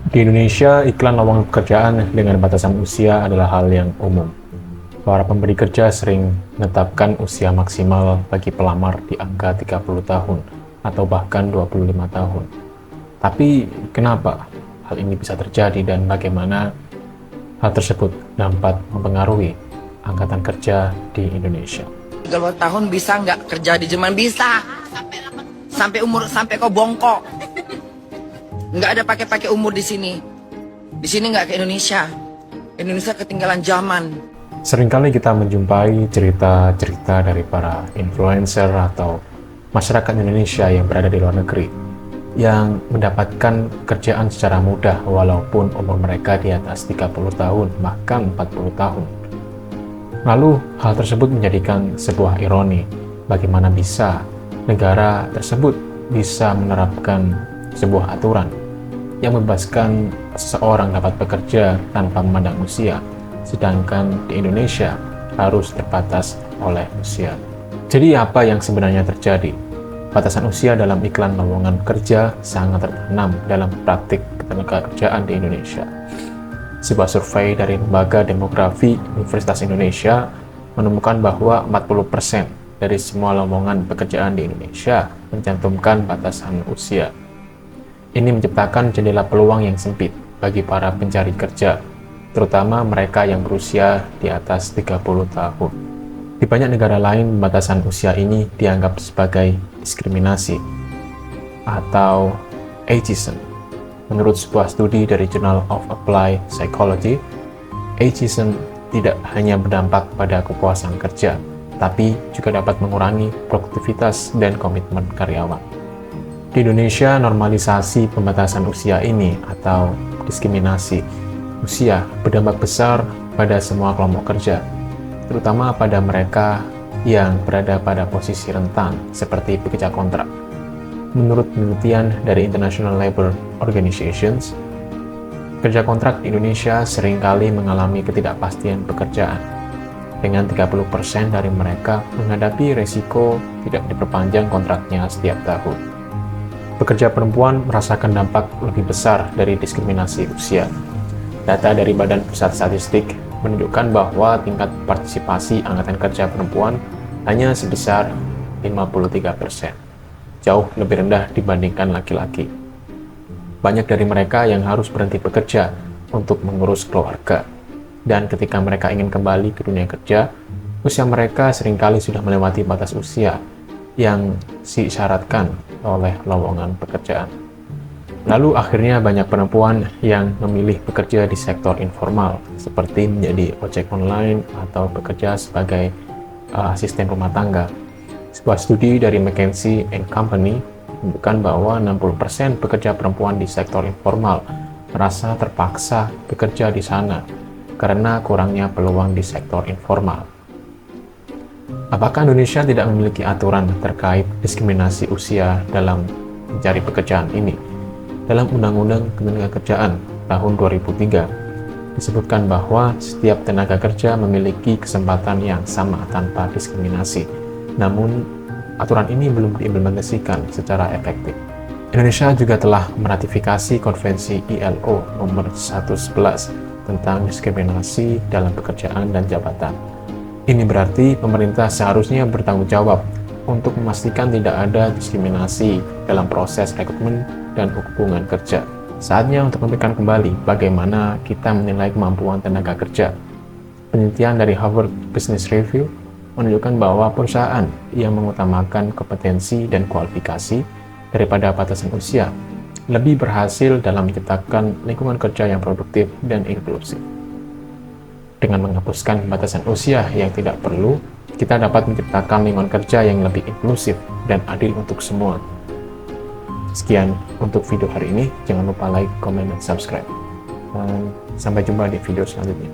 Di Indonesia, iklan lowongan pekerjaan dengan batasan usia adalah hal yang umum. Para pemberi kerja sering menetapkan usia maksimal bagi pelamar di angka 30 tahun atau bahkan 25 tahun. Tapi kenapa hal ini bisa terjadi dan bagaimana hal tersebut dapat mempengaruhi angkatan kerja di Indonesia? 30 tahun bisa nggak kerja di Jerman? Bisa. Sampai kau bongkok. Nggak ada pakai umur di sini. Di sini nggak ke Indonesia. Indonesia ketinggalan zaman. Seringkali kita menjumpai cerita-cerita dari para influencer atau masyarakat Indonesia yang berada di luar negeri yang mendapatkan kerjaan secara mudah walaupun umur mereka di atas 30 tahun bahkan 40 tahun. Lalu hal tersebut menjadikan sebuah ironi bagaimana bisa negara tersebut bisa menerapkan sebuah aturan yang membebaskan seseorang dapat bekerja tanpa memandang usia, sedangkan di Indonesia harus terbatas oleh usia. Jadi apa yang sebenarnya terjadi? Batasan usia dalam iklan lowongan kerja sangat tertanam dalam praktik ketenagakerjaan di Indonesia. Sebuah survei dari Lembaga Demografi Universitas Indonesia menemukan bahwa 40% dari semua lowongan pekerjaan di Indonesia mencantumkan batasan usia. Ini menciptakan jendela peluang yang sempit bagi para pencari kerja, terutama mereka yang berusia di atas 30 tahun. Di banyak negara lain, batasan usia ini dianggap sebagai diskriminasi atau ageism. Menurut sebuah studi dari Journal of Applied Psychology, ageism tidak hanya berdampak pada kepuasan kerja, tapi juga dapat mengurangi produktivitas dan komitmen karyawan. Di Indonesia, normalisasi pembatasan usia ini atau diskriminasi usia berdampak besar pada semua kelompok kerja, terutama pada mereka yang berada pada posisi rentan seperti pekerja kontrak. Menurut penelitian dari International Labour Organizations, pekerja kontrak di Indonesia seringkali mengalami ketidakpastian pekerjaan, dengan 30% dari mereka menghadapi resiko tidak diperpanjang kontraknya setiap tahun. Pekerja perempuan merasakan dampak lebih besar dari diskriminasi usia. Data dari Badan Pusat Statistik menunjukkan bahwa tingkat partisipasi angkatan kerja perempuan hanya sebesar 53%, jauh lebih rendah dibandingkan laki-laki. Banyak dari mereka yang harus berhenti bekerja untuk mengurus keluarga, dan ketika mereka ingin kembali ke dunia kerja, usia mereka seringkali sudah melewati batas usia yang disyaratkan oleh lowongan pekerjaan. Lalu akhirnya banyak perempuan yang memilih bekerja di sektor informal, seperti menjadi ojek online atau bekerja sebagai asisten rumah tangga. Sebuah studi dari McKinsey & Company menunjukkan bahwa 60% pekerja perempuan di sektor informal merasa terpaksa bekerja di sana karena kurangnya peluang di sektor informal. Apakah Indonesia tidak memiliki aturan terkait diskriminasi usia dalam mencari pekerjaan ini? Dalam Undang-Undang Ketenagakerjaan tahun 2003, disebutkan bahwa setiap tenaga kerja memiliki kesempatan yang sama tanpa diskriminasi. Namun, aturan ini belum diimplementasikan secara efektif. Indonesia juga telah meratifikasi Konvensi ILO nomor 111 tentang diskriminasi dalam pekerjaan dan jabatan. Ini berarti pemerintah seharusnya bertanggung jawab untuk memastikan tidak ada diskriminasi dalam proses rekrutmen dan hubungan kerja. Saatnya untuk memikirkan kembali bagaimana kita menilai kemampuan tenaga kerja. Penelitian dari Harvard Business Review menunjukkan bahwa perusahaan yang mengutamakan kompetensi dan kualifikasi daripada batasan usia lebih berhasil dalam menciptakan lingkungan kerja yang produktif dan inklusif. Dengan menghapuskan batasan usia yang tidak perlu, kita dapat menciptakan lingkungan kerja yang lebih inklusif dan adil untuk semua. Sekian untuk video hari ini. Jangan lupa like, komen, dan subscribe. Dan sampai jumpa di video selanjutnya.